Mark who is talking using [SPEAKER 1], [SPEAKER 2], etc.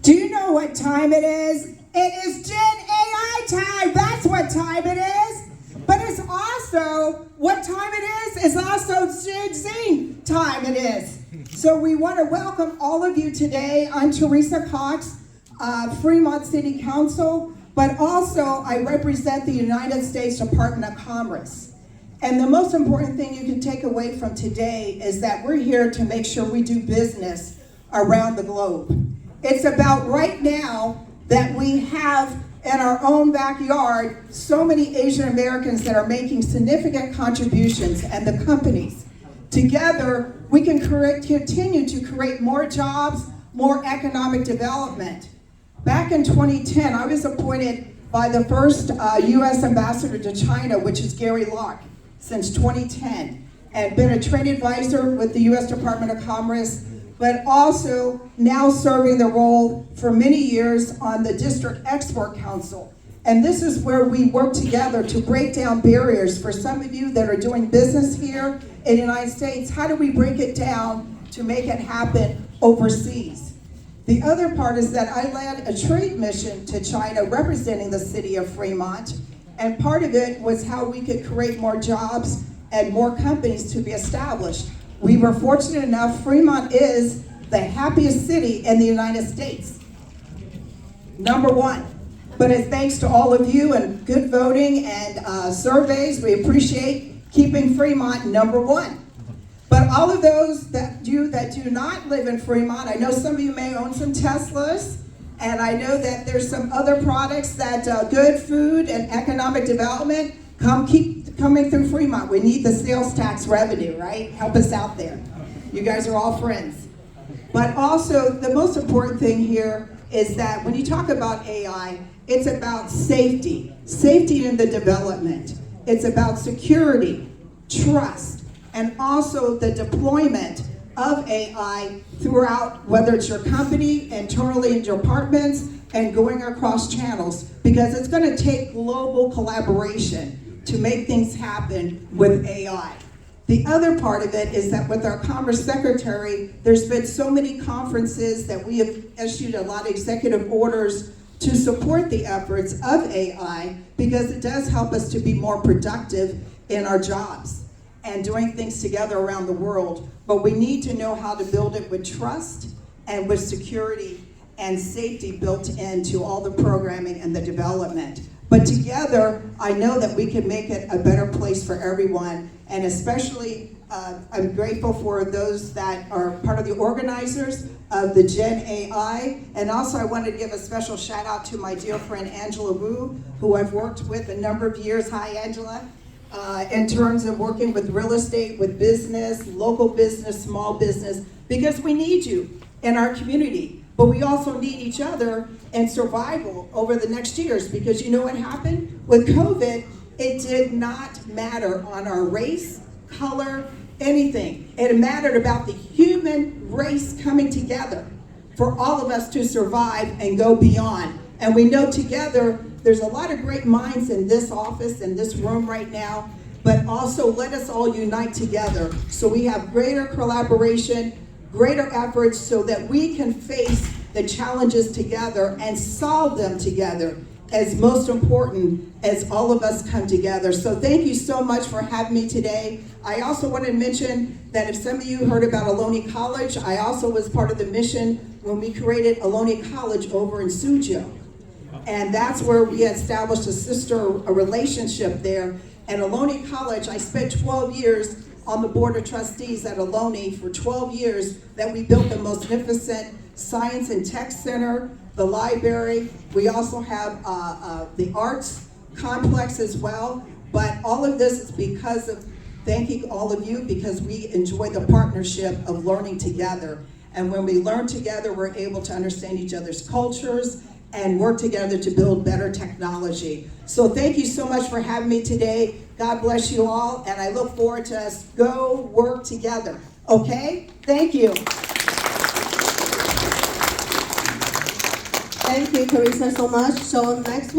[SPEAKER 1] Do you know what time it is? It is Gen AI time. That's what time it is. But it's also, what time it is also Gen Z time it is. So we want to welcome all of you today. I'm Teresa Cox, Fremont City Council, but also I represent the United States Department of Commerce. And the most important thing you can take away from today is that we're here to make sure we do business around the globe. It's about right now that we have in our own backyard so many Asian Americans that are making significant contributions, and the companies. Together, we can continue to create more jobs, more economic development. Back in 2010, I was appointed by the first U.S. ambassador to China, which is Gary Locke, since 2010, and been a trade advisor with the U.S. Department of Commerce, but also now serving the role for many years on the District Export Council. And this is where we work together to break down barriers for some of you that are doing business here in the United States. How do we break it down to make it happen overseas? The other part is that I led a trade mission to China representing the city of Fremont, and part of it was how we could create more jobs and more companies to be established. We were fortunate enough, Fremont is the happiest city in the United States. #1. But it's thanks to all of you and good voting and surveys, we appreciate keeping Fremont #1. But all of those that do not live in Fremont, I know some of you may own some Teslas, and I know that there's some other products that good food and economic development keep coming through Fremont. We need the sales tax revenue, right? Help us out there. You guys are all friends. But also, the most important thing here is that when you talk about AI, it's about safety in the development. It's about security, trust, and also the deployment of AI throughout, whether it's your company, internally in your departments, and going across channels, because it's going to take global collaboration to make things happen with AI. The other part of it is that with our Commerce Secretary, there's been so many conferences that we have issued a lot of executive orders to support the efforts of AI, because it does help us to be more productive in our jobs and doing things together around the world. But we need to know how to build it with trust and with security and safety built into all the programming and the development. But together, I know that we can make it a better place for everyone, and especially I'm grateful for those that are part of the organizers of the Gen AI, and also I wanted to give a special shout out to my dear friend Angela Wu, who I've worked with a number of years. Hi, Angela. In terms of working with real estate, with business, local business, small business, because we need you in our community. But we also need each other in survival over the next years, because you know what happened? With COVID, it did not matter on our race, color, anything. It mattered about the human race coming together for all of us to survive and go beyond. And we know together, there's a lot of great minds in this office, in this room right now, but also let us all unite together so we have greater collaboration, greater efforts, so that we can face the challenges together and solve them together, as most important as all of us come together. So thank you so much for having me today. I also want to mention that if some of you heard about Ohlone College, I also was part of the mission when we created Ohlone College over in Suzhou. And that's where we established a relationship there. And Ohlone College, I spent 12 years on the board of trustees at Ohlone for 12 years, that we built the most magnificent science and tech center, the library. We also have the arts complex as well. But all of this is because of thanking all of you, because we enjoy the partnership of learning together. And when we learn together, we're able to understand each other's cultures and work together to build better technology. So thank you so much for having me today. God bless you all, and I look forward to us go work together. Okay? Thank you.
[SPEAKER 2] Thank you, Teresa, so much. So next